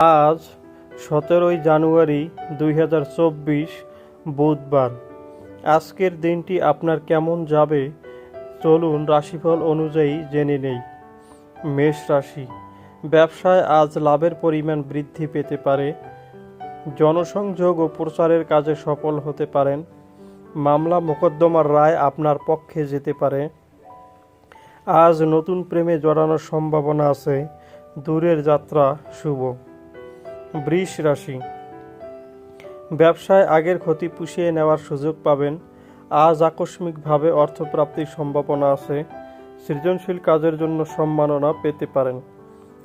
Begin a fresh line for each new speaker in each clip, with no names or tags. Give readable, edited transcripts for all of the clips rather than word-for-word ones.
আজ 17ই জানুয়ারি 2024 বুধবার। আজকের দিনটি আপনার কেমন যাবে চলুন রাশিফল অনুযায়ী জেনে নেই। মেষ রাশি, ব্যবসায় আজ লাভের পরিমাণ বৃদ্ধি পেতে পারে। জনসংযোগ ও প্রচারের কাজে সফল হতে পারেন। মামলা মোকদ্দমার রায় আপনার পক্ষে যেতে পারে। আজ নতুন প্রেমে জড়ানোর সম্ভাবনা আছে। দূরের যাত্রা শুভ। বৃষ রাশি, ব্যবসায় আগের ক্ষতি পুষিয়ে নেওয়ার সুযোগ পাবেন। আজ আকস্মিকভাবে অর্থপ্রাপ্তির সম্ভাবনা আছে। সৃজনশীল কাজের জন্য সম্মাননা পেতে পারেন।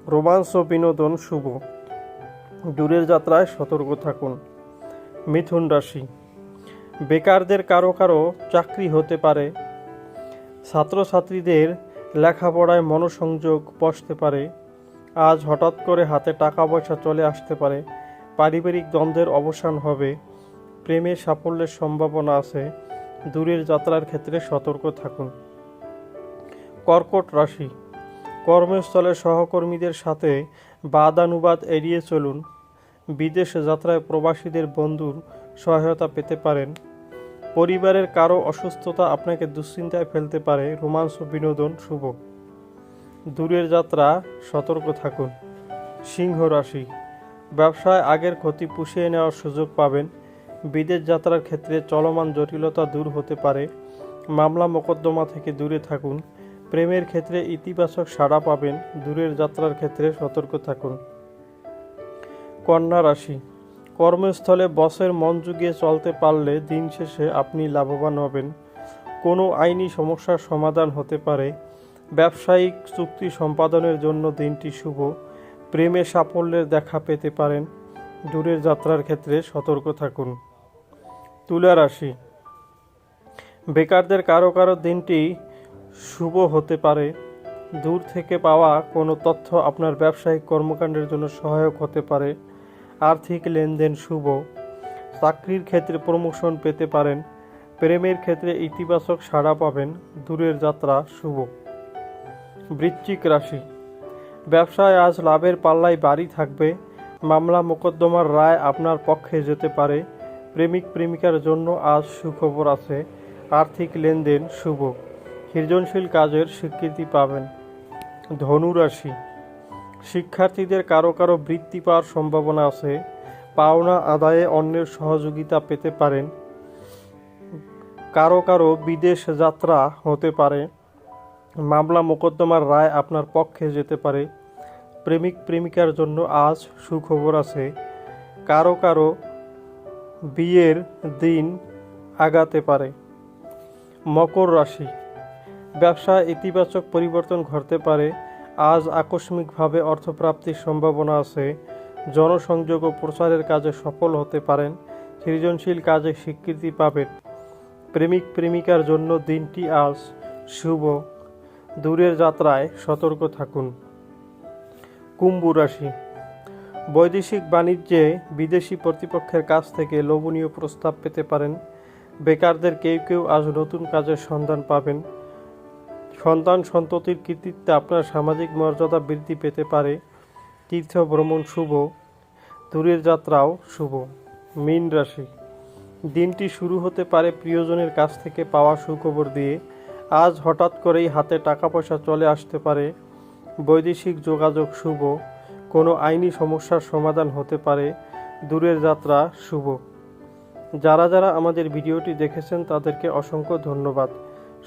রোমান্স ও বিনোদন শুভ। দূরের যাত্রায় সতর্ক থাকুন। মিথুন রাশি, বেকারদের কারো কারো চাকরি হতে পারে। ছাত্রছাত্রীদের লেখাপড়ায় মনোসংযোগ বসতে পারে। আজ হঠাৎ করে হাতে টাকা পয়সা চলে আসতে পারে। পারিবারিক দ্বন্দ্বের অবসান হবে। প্রেমে সাফল্যের সম্ভাবনা আছে। দূরের যাত্রার ক্ষেত্রে সতর্ক থাকুন। কর্কট রাশি, কর্মস্থলে সহকর্মীদের সাথে বাদানুবাদ এড়িয়ে চলুন। বিদেশ যাত্রায় প্রবাসীদের বন্ধুর সহায়তা পেতে পারেন। পরিবারের কারো অসুস্থতা আপনাকে দুশ্চিন্তায় ফেলতে পারে। রোমান্স ও বিনোদন শুভ। দূরের যাত্রা সতর্ক থাকুন। সিংহ রাশি, ব্যবসায় আগের ক্ষতি পুষিয়ে নেওয়ার সুযোগ পাবেন। বিদেশ যাত্রার ক্ষেত্রে চলমান জটিলতা দূর হতে পারে। মামলা মোকদ্দমা থেকে দূরে থাকুন। প্রেমের ক্ষেত্রে ইতিবাচক সাড়া পাবেন। দূরের যাত্রার ক্ষেত্রে সতর্ক থাকুন। কন্যা রাশি, কর্মস্থলে বসের মন জুগিয়ে চলতে পারলে দিন শেষে আপনি লাভবান হবেন। কোনো আইনি সমস্যার সমাধান হতে পারে। ব্যবসায়িক চুক্তি সম্পাদনের জন্য দিনটি শুভ। প্রেমে সাফল্যের দেখা পেতে পারেন। দূরের যাত্রার ক্ষেত্রে সতর্ক থাকুন। তুলা রাশি, বেকারদের কারো কারো দিনটি শুভ হতে পারে। দূর থেকে পাওয়া কোনো তথ্য আপনার ব্যবসায়িক কর্মকাণ্ডের জন্য সহায়ক হতে পারে। আর্থিক লেনদেন শুভ। চাকরির ক্ষেত্রে প্রমোশন পেতে পারেন। প্রেমের ক্ষেত্রে ইতিবাচক সাড়া পাবেন। দূরের যাত্রা শুভ। বৃশ্চিক রাশি, ব্যবসায় আজ লাভের পাল্লায় বাড়ি থাকবে। মামলা মোকদ্দমার রায় আপনার পক্ষে যেতে পারে। প্রেমিক প্রেমিকার জন্য আজ সুখবর আছে। আর্থিক লেনদেন শুভ। সৃজনশীল কাজের স্বীকৃতি পাবেন। ধনু রাশি, শিক্ষার্থীদের কারো কারো বৃত্তি পাওয়ার সম্ভাবনা আছে। পাওনা আদায়ে অন্যের সহযোগিতা পেতে পারেন। কারো কারো বিদেশ যাত্রা হতে পারে। মামলা মোকদ্দমার রায় আপনার পক্ষে যেতে পারে। প্রেমিক প্রেমিকার জন্য আজ সুখবর আছে। কারো কারো বিয়ের দিন আগাতে পারে। মকর রাশি, ব্যবসায় ইতিবাচক পরিবর্তন ঘটতে পারে। আজ আকস্মিকভাবে অর্থপ্রাপ্তির সম্ভাবনা আছে। জনসংযোগ ও প্রচারের কাজে সফল হতে পারেন। সৃজনশীল কাজে স্বীকৃতি পাবেন। প্রেমিক প্রেমিকার জন্য দিনটি আজ শুভ। দূরের যাত্রায় সতর্ক থাকুন। কুম্ভ রাশি, বৈদেশিক বাণিজ্যে বিদেশি প্রতিপক্ষের কাছ থেকে লোভনীয় প্রস্তাব পেতে পারেন। বেকারদের কেউ কেউ আজ নতুন কাজের সন্ধান পাবেন। সন্তান সন্ততির কৃতিত্বে আপনার সামাজিক মর্যাদা বৃদ্ধি পেতে পারে। তীর্থ ভ্রমণ শুভ। দূরের যাত্রাও শুভ। মীন রাশি, দিনটি শুরু হতে পারে প্রিয়জনের কাছ থেকে পাওয়া সুখবর দিয়ে। আজ হঠাৎ করেই হাতে টাকা পয়সা চলে আসতে পারে। বৈদেশিক যোগাযোগ শুভ। কোনো আইনি সমস্যার সমাধান হতে পারে। দূরের যাত্রা শুভ। যারা যারা আমাদের ভিডিওটি দেখেছেন তাদেরকে অসংখ্য ধন্যবাদ।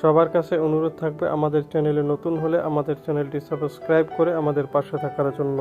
সবার কাছে অনুরোধ থাকবে আমাদের চ্যানেলে নতুন হলে আমাদের চ্যানেলটি সাবস্ক্রাইব করে আমাদের পাশে থাকার জন্য।